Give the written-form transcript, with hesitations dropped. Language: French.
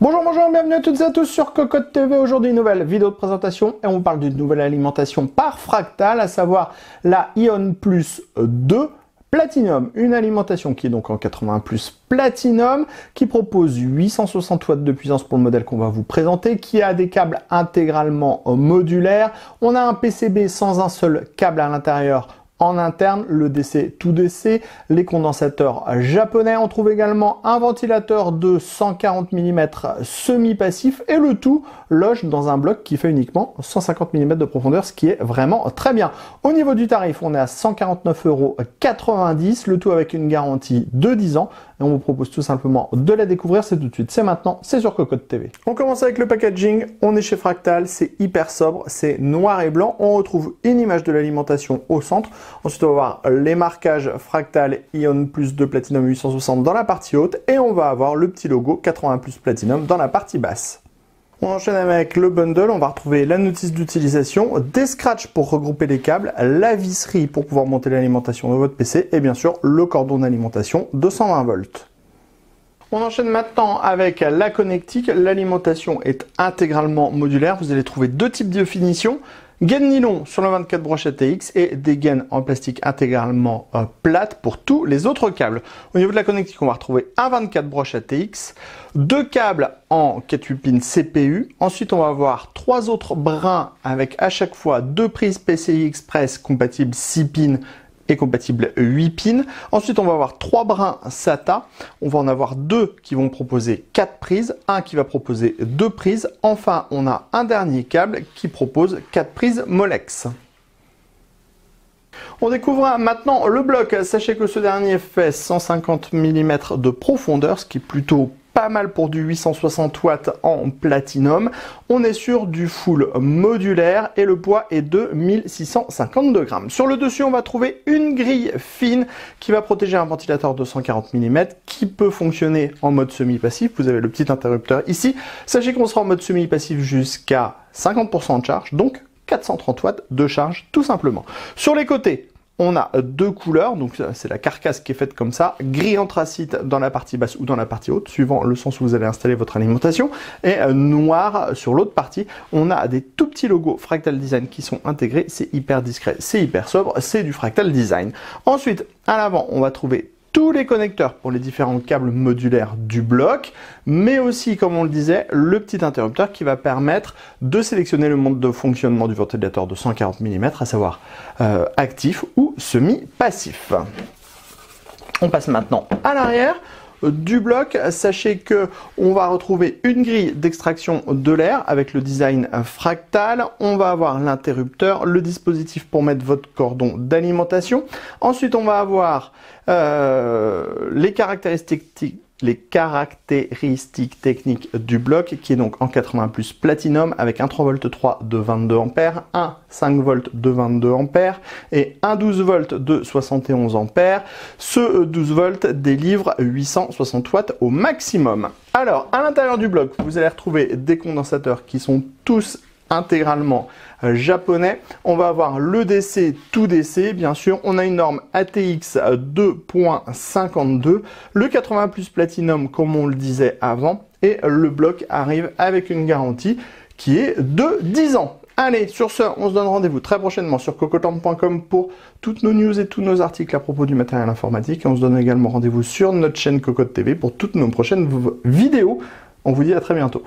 Bonjour, bienvenue à toutes et à tous sur Cocotte TV. Aujourd'hui, nouvelle vidéo de présentation et on vous parle d'une nouvelle alimentation par Fractal, à savoir la Ion Plus 2 Platinum. Une alimentation qui est donc en 80 plus Platinum, qui propose 860 watts de puissance pour le modèle qu'on va vous présenter, qui a des câbles intégralement modulaires. On a un PCB sans un seul câble à l'intérieur. En interne, le DC tout DC, les condensateurs japonais. On trouve également un ventilateur de 140 mm semi-passif et le tout loge dans un bloc qui fait uniquement 150 mm de profondeur, ce qui est vraiment très bien. Au niveau du tarif, on est à 149,90 €, le tout avec une garantie de 10 ans. Et on vous propose tout simplement de la découvrir, c'est tout de suite, c'est maintenant, c'est sur Cocotte TV. On commence avec le packaging, on est chez Fractal, c'est hyper sobre, c'est noir et blanc. On retrouve une image de l'alimentation au centre. Ensuite, on va voir les marquages Fractal Ion Plus 2 Platinum 860 dans la partie haute et on va avoir le petit logo 80 plus Platinum dans la partie basse. On enchaîne avec le bundle, on va retrouver la notice d'utilisation, des scratchs pour regrouper les câbles, la visserie pour pouvoir monter l'alimentation de votre PC et bien sûr le cordon d'alimentation de 120 volts. On enchaîne maintenant avec la connectique. L'alimentation est intégralement modulaire. Vous allez trouver deux types de finitions. Gaines nylon sur le 24 broches ATX et des gaines en plastique intégralement plates pour tous les autres câbles. Au niveau de la connectique, on va retrouver un 24 broches ATX, deux câbles en 4-8 pins CPU. Ensuite, on va avoir trois autres brins avec à chaque fois deux prises PCI Express compatibles 6 pins et compatible 8 pins. Ensuite, on va avoir 3 brins SATA. On va en avoir 2 qui vont proposer 4 prises, un qui va proposer 2 prises. Enfin, on a un dernier câble qui propose 4 prises Molex. On découvre maintenant le bloc. Sachez que ce dernier fait 150 mm de profondeur, ce qui est plutôt pas mal pour du 860 watts en platinum. On est sur du full modulaire et le poids est de 1652 grammes. Sur le dessus, on va trouver une grille fine qui va protéger un ventilateur de 140 mm qui peut fonctionner en mode semi-passif. Vous avez le petit interrupteur ici. Sachez qu'on sera en mode semi-passif jusqu'à 50% de charge, donc 430 watts de charge tout simplement. Sur les côtés, on a deux couleurs, donc c'est la carcasse qui est faite comme ça, gris anthracite dans la partie basse ou dans la partie haute, suivant le sens où vous allez installer votre alimentation, et noir sur l'autre partie. On a des tout petits logos Fractal Design qui sont intégrés, c'est hyper discret, c'est hyper sobre, c'est du Fractal Design. Ensuite, à l'avant, on va trouver tous les connecteurs pour les différents câbles modulaires du bloc, mais aussi, comme on le disait, le petit interrupteur qui va permettre de sélectionner le mode de fonctionnement du ventilateur de 140 mm, à savoir actif ou semi-passif. On passe maintenant à l'arrière du bloc. Sachez que on va retrouver une grille d'extraction de l'air avec le design Fractal. On va avoir l'interrupteur, le dispositif pour mettre votre cordon d'alimentation. Ensuite, on va avoir les caractéristiques techniques du bloc qui est donc en 80 plus Platinum avec un 3 volts 3 de 22 ampères, un 5 volts de 22 ampères et un 12 volts de 71 ampères. Ce 12 volts délivre 860 watts au maximum. Alors, à l'intérieur du bloc, vous allez retrouver des condensateurs qui sont tous intégralement japonais. On va avoir le DC tout DC, bien sûr. On a une norme ATX 2.52, le 80 plus Platinum comme on le disait avant, et le bloc arrive avec une garantie qui est de 10 ans. Allez, sur ce, on se donne rendez-vous très prochainement sur cocotemp.com pour toutes nos news et tous nos articles à propos du matériel informatique. Et on se donne également rendez-vous sur notre chaîne Cocotte TV pour toutes nos prochaines vidéos. On vous dit à très bientôt.